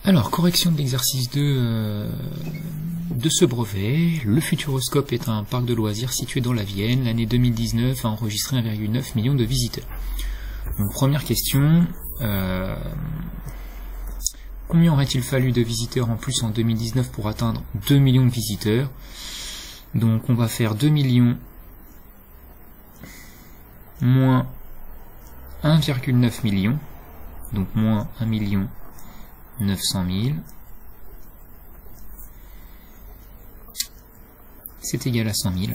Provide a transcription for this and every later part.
Alors, correction de l'exercice 2 de ce brevet. Le Futuroscope est un parc de loisirs situé dans la Vienne. L'année 2019 a enregistré 1,9 million de visiteurs. Donc, première question, combien aurait-il fallu de visiteurs en plus en 2019 pour atteindre 2 millions de visiteurs? Donc on va faire 2 millions moins 1,9 million, donc moins 1 million 900 000, c'est égal à 100 000.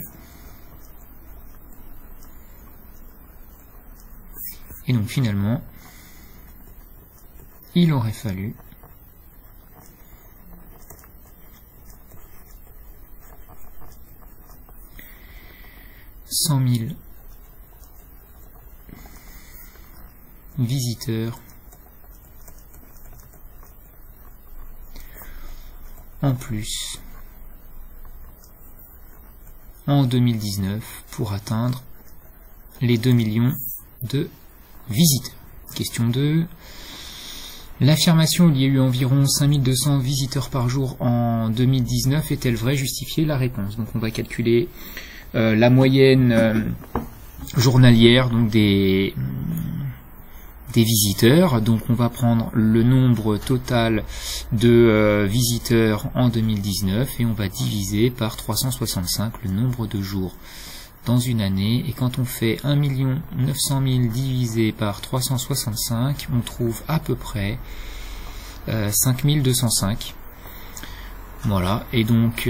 Et donc finalement, il aurait fallu 100 000 visiteurs en plus en 2019 pour atteindre les 2 millions de visiteurs. Question 2. L'affirmation il y a eu environ 5200 visiteurs par jour en 2019 est-elle vraie? Justifiez la réponse. Donc on va calculer la moyenne journalière donc des visiteurs. Donc on va prendre le nombre total de visiteurs en 2019 et on va diviser par 365 le nombre de jours dans une année. Et quand on fait 1 900 000 divisé par 365, on trouve à peu près 5205. Voilà, et donc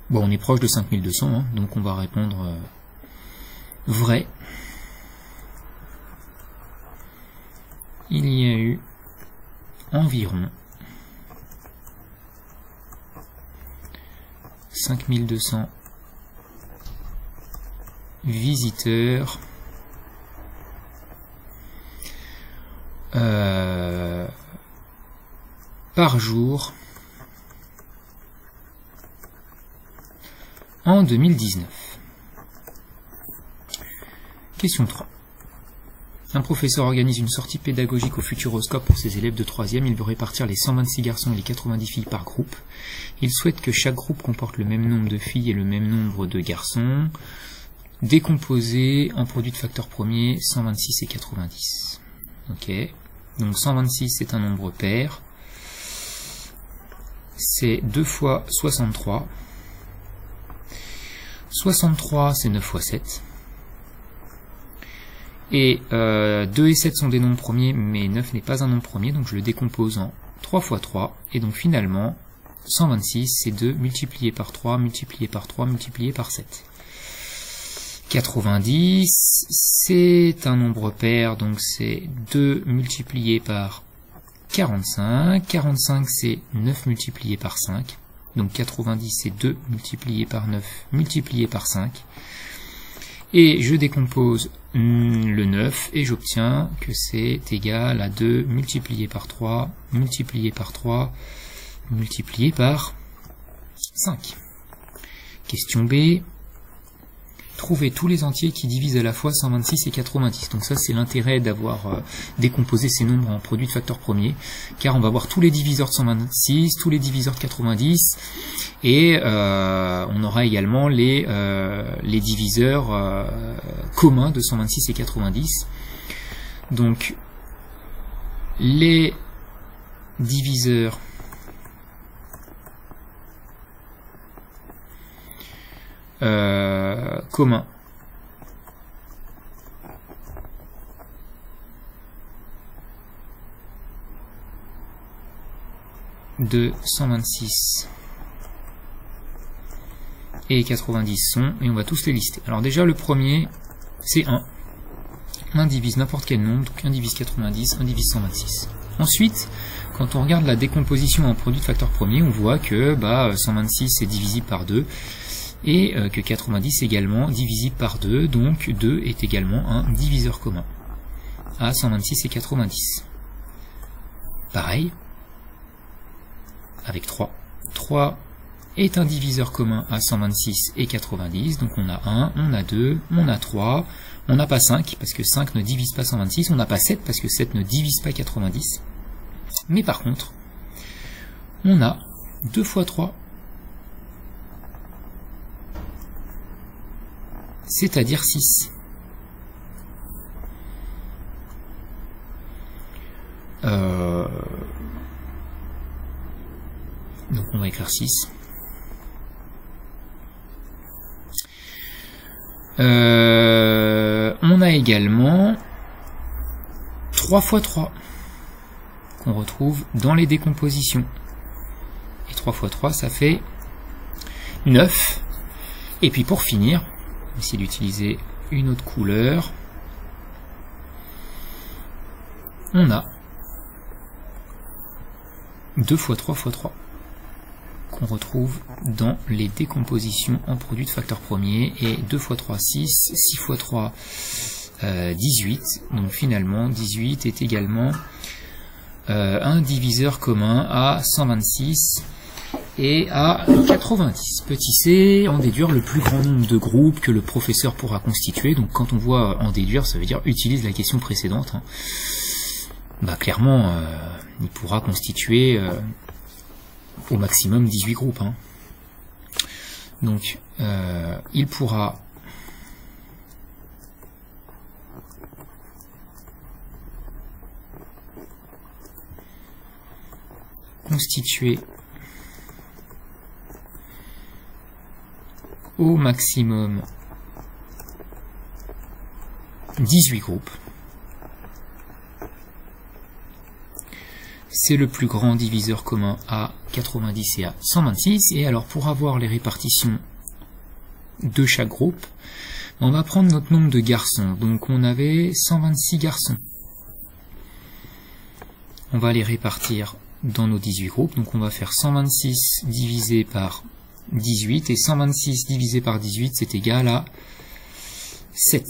bon, on est proche de 5200, hein, donc on va répondre vrai. Il y a eu environ 5200 visiteurs par jour en 2019. Question 3. Un professeur organise une sortie pédagogique au Futuroscope pour ses élèves de 3e. Il veut répartir les 126 garçons et les 90 filles par groupe. Il souhaite que chaque groupe comporte le même nombre de filles et le même nombre de garçons, décomposés en produits de facteurs premiers 126 et 90. Ok. Donc 126 c'est un nombre pair. C'est 2 fois 63. 63 c'est 9 fois 7. Et 2 et 7 sont des nombres premiers, mais 9 n'est pas un nombre premier, donc je le décompose en 3 fois 3. Et donc finalement, 126 c'est 2 multiplié par 3, multiplié par 3, multiplié par 7. 90 c'est un nombre pair, donc c'est 2 multiplié par 45. 45 c'est 9 multiplié par 5. Donc 90 c'est 2 multiplié par 9 multiplié par 5. Et je décompose le 9 et j'obtiens que c'est égal à 2 multiplié par 3 multiplié par 3 multiplié par 5. Question B. Trouver tous les entiers qui divisent à la fois 126 et 90. Donc ça c'est l'intérêt d'avoir décomposé ces nombres en produits de facteurs premiers, car on va voir tous les diviseurs de 126, tous les diviseurs de 90, et on aura également les diviseurs communs de 126 et 90. Donc les diviseurs commun de 126 et 90 sont, et on va tous les lister. Alors déjà le premier c'est 1. 1 divise n'importe quel nombre, donc 1 divise 90, 1 divise 126. Ensuite, quand on regarde la décomposition en produit de facteurs premiers, on voit que 126 est divisible par 2, et que 90 est également divisible par 2, donc 2 est également un diviseur commun à 126 et 90. Pareil, avec 3. 3 est un diviseur commun à 126 et 90. Donc on a 1, on a 2, on a 3, on n'a pas 5 parce que 5 ne divise pas 126, on n'a pas 7 parce que 7 ne divise pas 90. Mais par contre, on a 2 fois 3, c'est-à-dire 6. Donc on va écrire 6. On a également 3 fois 3 qu'on retrouve dans les décompositions. Et 3 fois 3 ça fait 9. Et puis pour finir, on va essayer d'utiliser une autre couleur. On a 2 fois 3 fois 3 qu'on retrouve dans les décompositions en produits de facteurs premiers, et 2 fois 3, 6, 6 fois 3, 18, donc finalement 18 est également un diviseur commun à 126 et à 90. Petit c, en déduire le plus grand nombre de groupes que le professeur pourra constituer. Donc quand on voit en déduire, ça veut dire utilise la question précédente, hein. Bah clairement, il pourra constituer au maximum 18 groupes, hein. Donc il pourra constituer au maximum 18 groupes. C'est le plus grand diviseur commun à 90 et à 126. Et alors pour avoir les répartitions de chaque groupe, on va prendre notre nombre de garçons. Donc on avait 126 garçons. On va les répartir dans nos 18 groupes. Donc on va faire 126 divisé par 18. Et 126 divisé par 18, c'est égal à 7.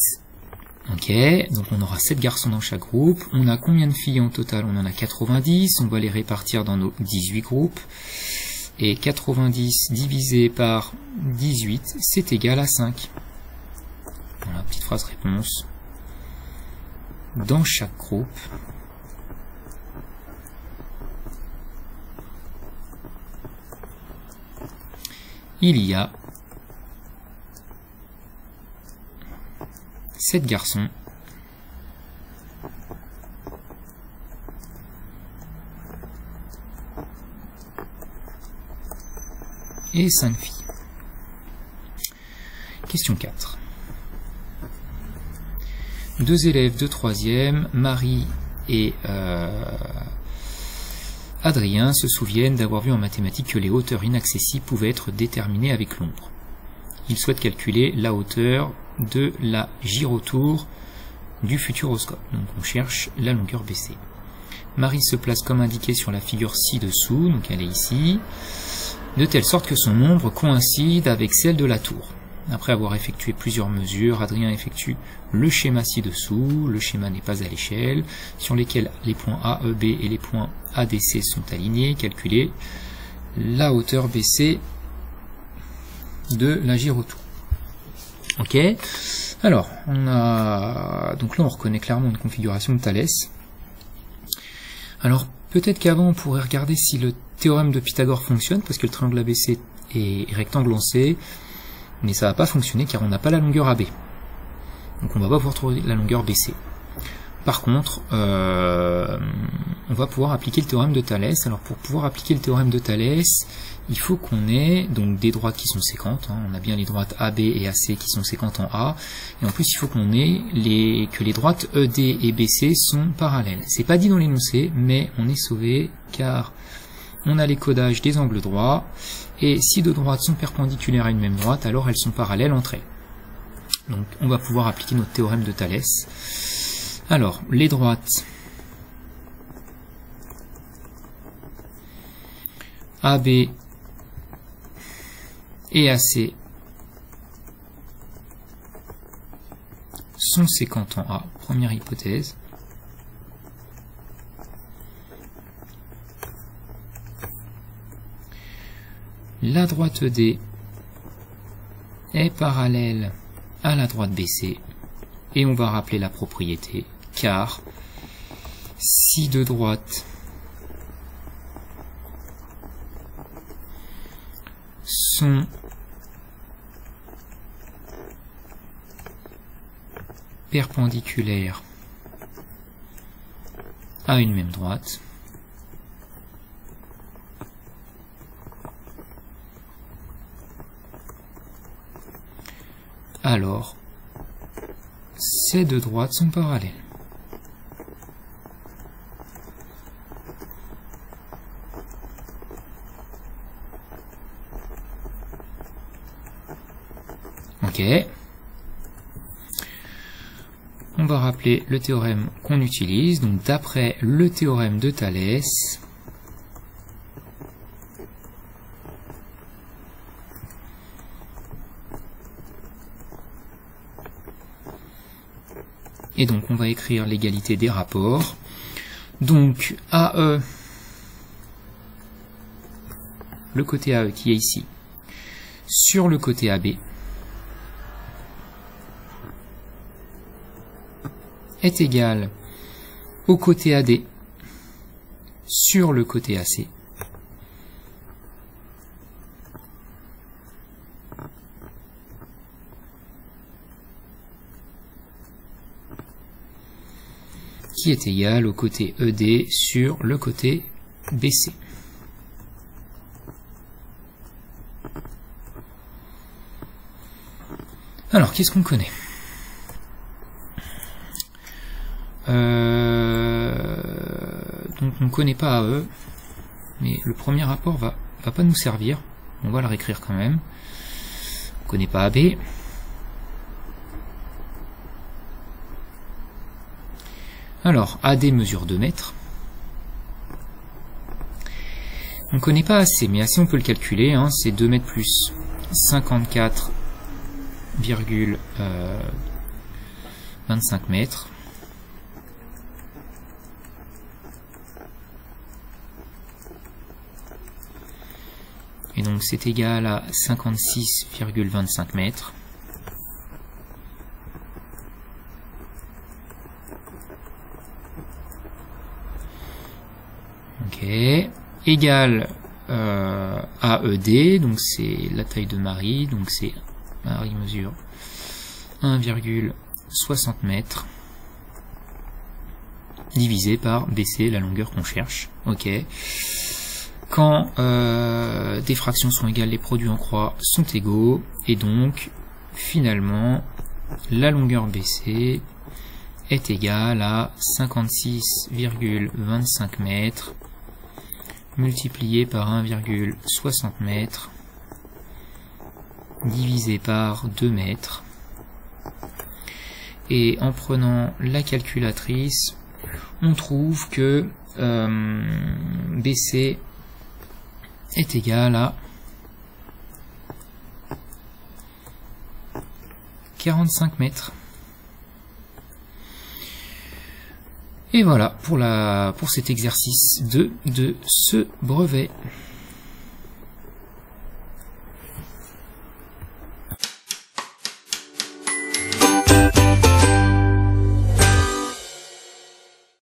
Ok, donc on aura 7 garçons dans chaque groupe. On a combien de filles en total? On en a 90. On va les répartir dans nos 18 groupes. Et 90 divisé par 18, c'est égal à 5. Voilà, petite phrase réponse. Dans chaque groupe, il y a 7 garçons et 5 filles. Question 4. Deux élèves de 3e, Marie et Adrien, se souviennent d'avoir vu en mathématiques que les hauteurs inaccessibles pouvaient être déterminées avec l'ombre. Ils souhaitent calculer la hauteur de la gyrotour du futuroscope. Donc on cherche la longueur BC. Marie se place comme indiqué sur la figure ci-dessous, donc elle est ici, de telle sorte que son ombre coïncide avec celle de la tour. Après avoir effectué plusieurs mesures, Adrien effectue le schéma ci-dessous. Le schéma n'est pas à l'échelle, sur lesquels les points A, E, B et les points ADC sont alignés. Calculer la hauteur BC de la gyrotour. Ok. Alors, on a donc là on reconnaît clairement une configuration de Thalès. Alors peut-être qu'avant on pourrait regarder si le théorème de Pythagore fonctionne, parce que le triangle ABC est rectangle en C, mais ça va pas fonctionner car on n'a pas la longueur AB. Donc on va pas pouvoir trouver la longueur BC. Par contre, on va pouvoir appliquer le théorème de Thalès. Alors pour pouvoir appliquer le théorème de Thalès, il faut qu'on ait donc des droites qui sont séquentes, hein. On a bien les droites AB et AC qui sont séquentes en A, et en plus il faut qu'on ait que les droites ED et BC sont parallèles. C'est pas dit dans l'énoncé, mais on est sauvé car on a les codages des angles droits, et si deux droites sont perpendiculaires à une même droite, alors elles sont parallèles entre elles. Donc on va pouvoir appliquer notre théorème de Thalès. Alors, les droites AB et AC sont séquentes en A, première hypothèse. la droite ED est parallèle à la droite BC, et on va rappeler la propriété, car si deux droites sont perpendiculaires à une même droite, alors ces deux droites sont parallèles. Ok. On va rappeler le théorème qu'on utilise. Donc d'après le théorème de Thalès, et donc on va écrire l'égalité des rapports. Donc AE, le côté AE qui est ici, sur le côté AB, est égal au côté AD sur le côté AC, qui est égal au côté ED sur le côté BC. Alors, qu'est-ce qu'on connaît ? Donc on ne connaît pas AE, mais le premier rapport va pas nous servir. On va le réécrire quand même. On ne connaît pas AB. Alors, AD mesure 2 mètres. On ne connaît pas AC, mais AC on peut le calculer, hein, c'est 2 mètres plus 54,25 mètres. Et donc c'est égal à 56,25 mètres. Ok. Égal à ED, donc c'est la taille de Marie, donc c'est Marie mesure 1,60 mètres divisé par BC, la longueur qu'on cherche. Ok. Quand des fractions sont égales, les produits en croix sont égaux, et donc finalement la longueur BC est égale à 56,25 mètres multiplié par 1,60 mètres divisé par 2 mètres. Et en prenant la calculatrice, on trouve que BC est égal à 45 mètres. Et voilà pour cet exercice 2 de ce brevet.